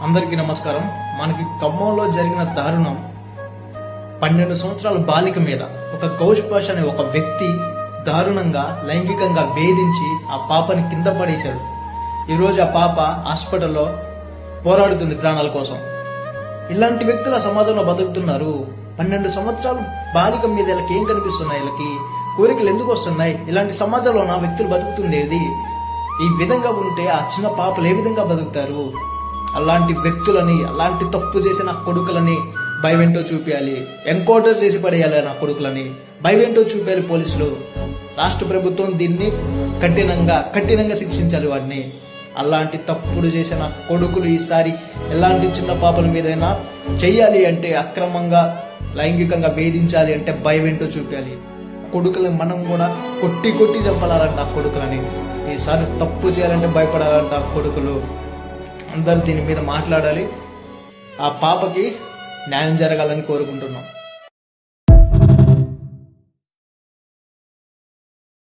అందరికీ నమస్కారం. మనకి ఖమ్మంలో జరిగిన దారుణం 12 సంవత్సరాల బాలిక మీద ఒక గౌష్ పాష అనే ఒక వ్యక్తి దారుణంగా లైంగికంగా వేధించి ఆ పాపని కింద పడేశాడు. ఈరోజు ఆ పాప హాస్పిటల్లో పోరాడుతుంది ప్రాణాల కోసం. ఇలాంటి వ్యక్తులు ఆ సమాజంలో బతుకుతున్నారు. 12 సంవత్సరాలు బాలిక మీద వీళ్ళకి ఏం కనిపిస్తున్నాయి? వీళ్ళకి కోరికలు ఎందుకు వస్తున్నాయి? ఇలాంటి సమాజంలో నా వ్యక్తులు బతుకుతుండేది ఈ విధంగా ఉంటే ఆ చిన్న పాపలు ఏ విధంగా బతుకుతారు? అలాంటి వ్యక్తులని, అలాంటి తప్పు చేసిన కొడుకులని భయమేంటో చూపించాలి. ఎన్కౌంటర్ చేసి పడేయాలి నా కొడుకులని, భయమేంటో చూపించాలి పోలీసులు. రాష్ట్ర ప్రభుత్వం దీన్ని కఠినంగా శిక్షించాలి వాడిని. అలాంటి తప్పుడు చేసిన కొడుకులు ఈసారి ఎలాంటి చిన్న పాపల మీదైనా చెయ్యాలి అంటే, అక్రమంగా లైంగికంగా వేధించాలి అంటే భయమేంటో చూపించాలి. కొడుకులని మనం కూడా కొట్టి చంపాలంట ఆ కొడుకులని. ఈసారి తప్పు చేయాలంటే భయపడాలంట ఆ కొడుకులు. అందరూ దీని మీద మాట్లాడాలి. ఆ పాపకి న్యాయం జరగాలని కోరుకుంటున్నాం.